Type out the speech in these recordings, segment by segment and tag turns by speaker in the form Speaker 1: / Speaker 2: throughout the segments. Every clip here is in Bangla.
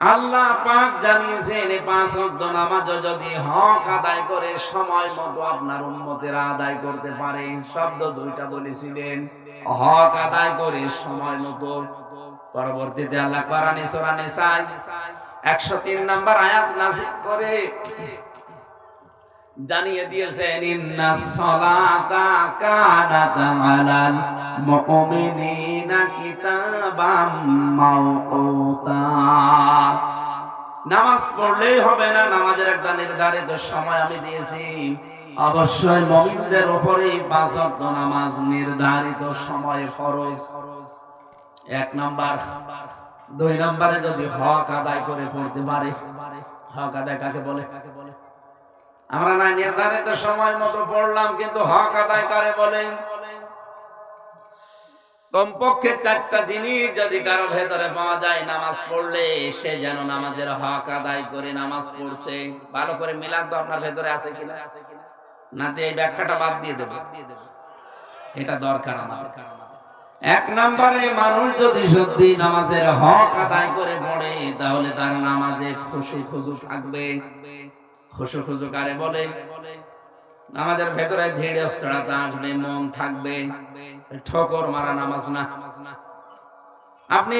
Speaker 1: আল্লাহ পাক জানিয়েছেন এই 5 ওয়াক্ত নামাজ যদি হক আদায় করে সময় মতো আপনার উম্মতেরা আদায় করতে পারে, শব্দ দুইটা বলেছিলেন, হক আদায় করে সময় মতো। পরবর্তীতে আল্লাহ কোরআনে সূরা নিসা 103 নম্বর আয়াত নাযিল করে জানিয়ে দিয়েছেন, ইন্নাস সালাতা কানাত আলাল মুমিনিনা কিতাবাম মাওকুতা। নামাজ পড়লেই হবে না, নামাজের একটা নির্ধারিত সময় আমি দিয়েছি। অবশ্যই মুমিনদের উপরে 5 ওয়াক্ত নামাজ নির্ধারিত সময়ে ফরজ। 1 নাম্বার। 2 নম্বরে যদি হক আদায় করে পড়তে পারে। হক আদায় কাকে বলে? আমরা না নির্ধারিত সময় মতো পড়লাম, কিন্তু হক আদায় করে বলেন। কমপক্ষে 4টা জিনিস যদি কারো ভেতরে পাওয়া যায় নামাজ পড়লে, সে যেন নামাজের হক আদায় করে নামাজ পড়ছে। ভালো করে মিলান তো আপনার ভেতরে আছে কিনা, নাতে এই ব্যাখ্যাটা বাদ দিয়ে দেব, এটা দরকার আমার। 1 নম্বরে মানুষ যদি সত্যি নামাজের হক আদায় করে পড়ে, তাহলে তার নামাজে খুশু থাকবে। খুশু কারে বলে? নামাজের ভেতরে ধীরস্থিরতা আসবে, মন থাকবে, ঠোকর মারা নামাজ না। আপনি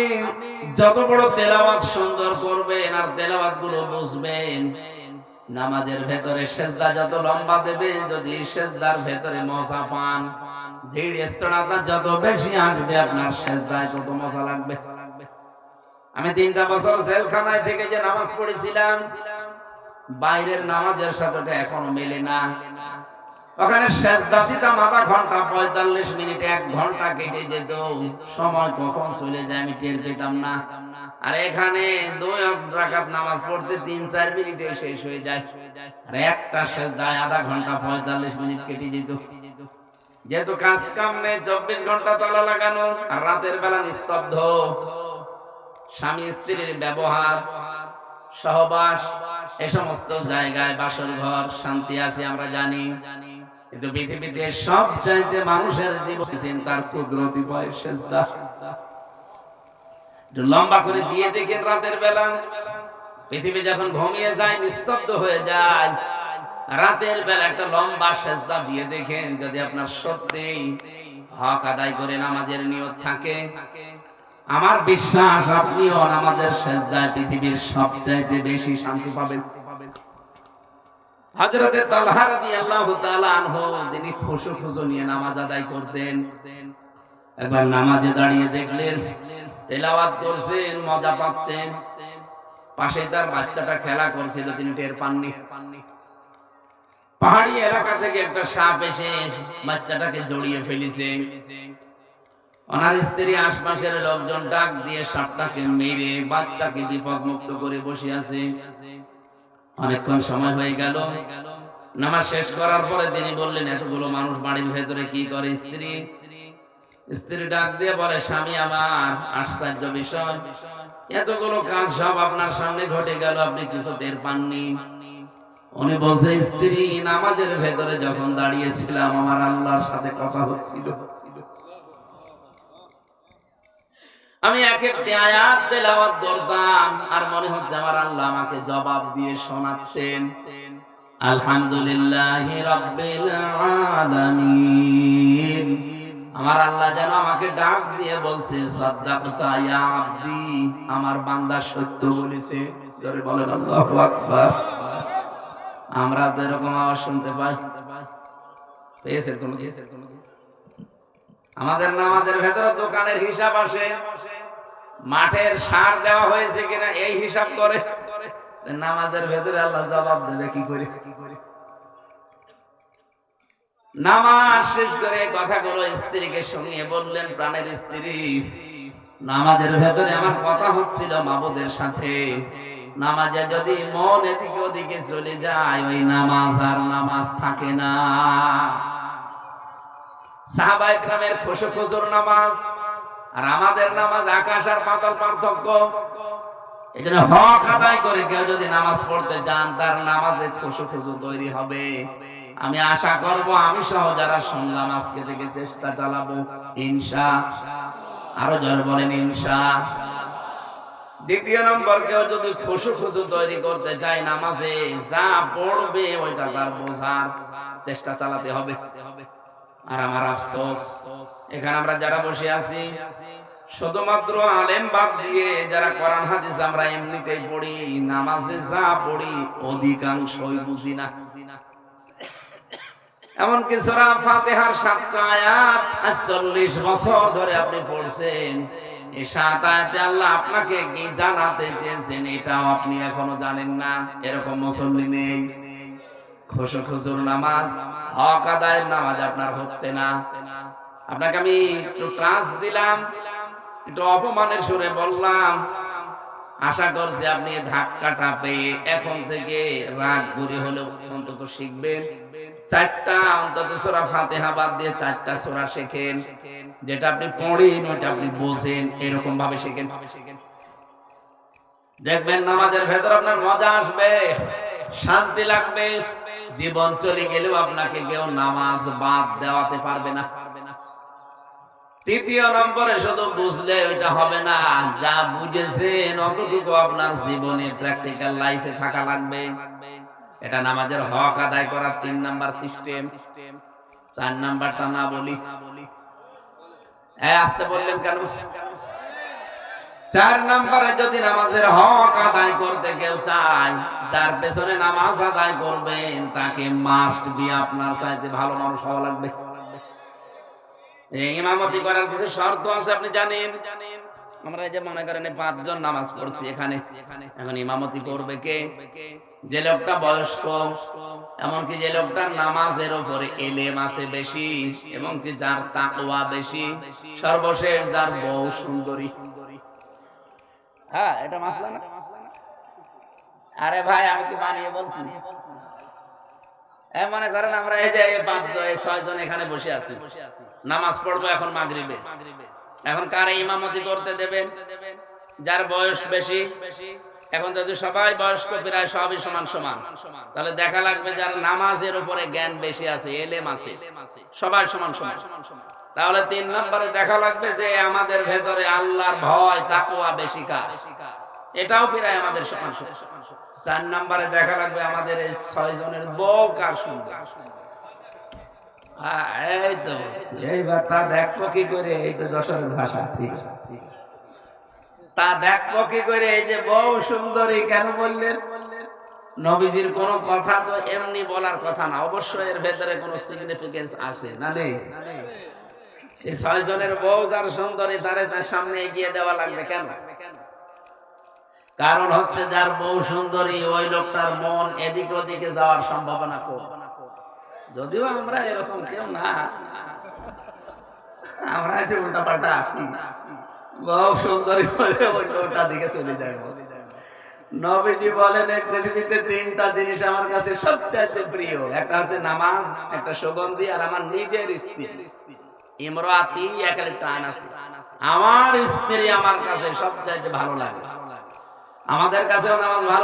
Speaker 1: যত বড় তেলাওয়াত সুন্দর করবেন আর তেলাওয়াত গুলো বুঝবেন, নামাজের ভেতরে সেজদা যত লম্বা দেবেন, যদি সেজদার ভেতরে মজা পান, ধীরস্থিরতা যত বেশি আসবে, আপনার সেজদায় তত মজা লাগবে। আমি 3টা বছর জেলখানায় থেকে যে নামাজ পড়েছিলাম, বাইরের নামাজের সাথে এখনো মেলে না। ওখানে সেজদা দিতাম আধা ঘন্টা, 45 মিনিট 1 ঘন্টা কেটে যেত, সময় কখন চলে যায় আমি টের পেতাম না। আর এখানে 2 রাকাত নামাজ পড়তে 3-4 মিনিটে শেষ হয়ে যায়, আর একটা সেজদায় আধা ঘন্টা 45 মিনিট কেটে যেত। যেহেতু কাজ কাম নেই, 24 ঘন্টা তালা লাগানো, আর রাতের বেলা নিস্তব্ধ, স্বামী স্ত্রীর ব্যবহার, সহবাস, এই সমস্ত জায়গায় বাসর ঘর শান্তি আছে আমরা জানি, কিন্তু পৃথিবীতে সব চাইতে মানুষের জীবন চিন্তার কুদরতি পায় সেজদা। লম্বা করে দিয়ে দেখেন রাতের বেলা, পৃথিবী যখন ঘুমিয়ে যায়, নিস্তব্ধ হয়ে যায়, রাতের বেলা একটা লম্বা সেজদা দিয়ে দেখেন, যদি আপনার সত্যিই হক আদায় করে নামাজের নিয়ত থাকে, আমার বিশ্বাস আপনিও নামাজের সেজদায় পৃথিবীর সবচাইতে বেশি শান্তি পাবেন। হযরত তালহা রাদিয়াল্লাহু তাআলা আনহু তিনি খুশু নিয়ে নামাজ আদায় করতেন। একবার নামাজে দাঁড়িয়ে দেখলেন তেলাওয়াত করছেন, মজা পাচ্ছেন, পাশে তার বাচ্চাটা খেলা করছিল, তিনি টের পাননি। পাহাড়ি এলাকা থেকে একটা সাপ এসে বাচ্চাটাকে জড়িয়ে ফেলেছে। ওনার স্ত্রী আশপাশের লোকজন ডাক দিয়ে সাপটাকে মেরে বাচ্চাকে বিপদমুক্ত করে বসে আছে। অনেকক্ষণ সময় হয়ে গেল, নামাজ শেষ করার পরে তিনি বললেন, এতগুলো মানুষ বাড়ির ভেতরে কি করে? স্ত্রী ডাক দিয়ে বলে, স্বামী আমার, আশ্চর্য বিষয়, এতগুলো কাজ সব আপনার সামনে ঘটে গেল, আপনি কিছু টের পাননি। উনি বলছে, স্ত্রী, নামাজের ভেতরে যখন দাঁড়িয়েছিলাম আমার আল্লাহর সাথে কথা হচ্ছিল, আমি এক একটি আয়াত তেলাওয়াত করতাম, আর মনে হচ্ছে আমার আল্লাহ আমাকে জবাব দিয়ে শোনাচ্ছেন, আলহামদুলিল্লাহি রাব্বিল আলামিন। আমার আল্লাহ যেন আমাকে ডাক দিয়ে বলছে, সাদ্দাকতা ইয়া আব্দি, আমার বান্দা সত্য বলেছে। জোরে বলেন আল্লাহু আকবার। আমরা তো এরকম আওয়াজ শুনতে পাই, পেয়েছেন কোন? আমাদের নামাজের ভেতরে দোকানের হিসাব আসে, মাঠের সার দেওয়া হয়েছে কিনা এই হিসাব করে। নামাজের ভেতরে আল্লাহ জবাব দেবে কি করে? নামাজ শেষ করে কথাগুলো স্ত্রীকে শুনিয়ে বললেন, প্রাণের স্ত্রী, নামাজের ভেতরে আমার কথা হচ্ছিল মাবুদের সাথে, নামাজে যদি মন এদিকে ওদিকে চলে যায়, ওই নামাজ আর নামাজ থাকে না। সাহাবায়ে কেরামের খুশুর নামাজ আর আমাদের নামাজ আকাশ আর পাতাল পার্থক্য। এজন্য হক আদায় করে কেউ যদি নামাজ পড়তে চান, তার নামাজে খুশু তৈরি হবে। আমি আশা করব আমি সহ যারা শুনলাম আজকে থেকে চেষ্টা চালাবো ইনশাআল্লাহ। আরো জোরে বলেন ইনশাআল্লাহ। দ্বিতীয় নম্বর, কেউ যদি খুশু খুশু তৈরি করতে চায় নামাজে, যা পড়বে ওইটা তার বোঝার চেষ্টা চালাতে হবে। আর আমার আফসোস, এখানে আমরা যারা বসে আছি শুধুমাত্র আলেম বাদ দিয়ে যারা কোরআন হাদিস আমরা এমনিতেই পড়ি, নামাজে যা পড়ি অধিকাংশই বুঝি না। এমনকি সূরা ফাতিহার 7টা আয়াত ৪৮ বছর ধরে আপনি পড়ছেন, এই 7 আয়াতে আল্লাহ আপনাকে কি জানাতে চেয়েছেন এটাও আপনি এখনো জানেন না। এরকম মুসল্লি নেই। খুশু খুশুর নামাজ, হক আদায়ের নামাজ আপনার হচ্ছে না। আপনাকে আমি একটু ক্লাস দিলাম, একটু অপমানের সুরে বললাম, আশা করছি আপনি ধাক্কাটা পেয়ে এখন থেকে রাগ ঘুরে হলেও অন্তত শিখবেন। 4টা অন্তত সূরা ফাতিহা বাদ দিয়ে 4টা সূরা শেখেন, যেটা আপনি পড়েন ওটা আপনি বোঝেন, এরকম ভাবে শেখেন। দেখবেন নামাজের ভেতর আপনার মজা আসবে, শান্তি লাগবে। জীবন চলে গেলেও আপনাকে কেউ নামাজ বাদ দেওয়াতে পারবে না। তৃতীয় নম্বরে, শুধু বুঝলে ওইটা হবে না, যা বুঝেছেন অতটুকু আপনার জীবনে প্র্যাকটিক্যাল লাইফে থাকা লাগবে। এটা নামাজের হক আদায় করার 3 নাম্বার সিস্টেম। 4 নাম্বারটা না বলি? আসতে বললেন কেন? 4 নাম্বারে যদি নামাজের হক আদায় করতে কেউ চায়, যার পেছনে নামাজ আদায় করবেন তাকে মাস্ট বি আপনার চাইতে ভালো মানুষ হওয়া লাগবে। ইমামতি করার কিছু শর্ত আছে আপনি জানেন। আমরা এই যে মনে করেন 5 জন নামাজ পড়ছি এখানে, এখন ইমামতি করবে কে? যে লোকটা বয়স্ক, এমনকি যে লোকটার নামাজের উপরে এলেম আছে বেশি, এবং কি যার তাকওয়া বেশি, সর্বশেষ যার বউ সুন্দরী। হ্যাঁ, এটা মাসলা না? আরে ভাই, আমি কি বানিয়ে বলছি? মনে করেন আমরা এই যে 6 জন এখানে বসে আছি, নামাজ পড়বো এখন মাগরিবে। এখন কারে ইমামতি করতে দেবেন? যার বয়স বেশি। এখন যদি সবাই বয়স্ক, প্রায় সবই সমান সমান, তাহলে দেখা লাগবে যার নামাজের উপরে জ্ঞান বেশি আছে, এলেম আছে, সবাই সমান সমান। তাহলে 3 নম্বরে দেখা লাগবে যে আমাদের ভেতরে আল্লাহর ভয় তাকওয়া বেশি কার, এটাও প্রায় আমাদের সমান সমান। 4 নম্বরে দেখা লাগবে আমাদের এই 6 জনের বউ কার সুন্দর। এই তো এইবার তা দেখবো কি করে? এই তো যশোরের ভাষা, ঠিক আছে। তা দেখবো কি করে? এই যে বউ সুন্দরী কেন বললেন? নবীজির কোন কথা তো এমনি বলার কথা না, অবশ্যই এর ভেতরে কোনো সিগনিফিকেন্স আছে না? নেই? এই 6 জনের বউ যার সুন্দরী, তারে তার সামনে এগিয়ে দেওয়া লাগবে কেন? কারণ হচ্ছে যার বউ সুন্দরী ওই লোকটার মন এদিক ওদিকে যাওয়ার সম্ভাবনা কম। যদিও আমরা এরকম কেউ না, আমরা যে উল্টা পাল্টা আছি, বউ সুন্দরী বলে ওটা দিকে চলে যায়। নবীজি বলেন এই পৃথিবীতে 3টা জিনিস আমার কাছে সবচেয়ে প্রিয়, একটা হচ্ছে নামাজ, একটা সুগন্ধি, আর আমার নিজের স্ত্রী। ইমরাতি একটা আন আছে, আমার স্ত্রী আমার কাছে সবচেয়ে ভালো লাগে। আমাদের কাছেও নামাজ ভালো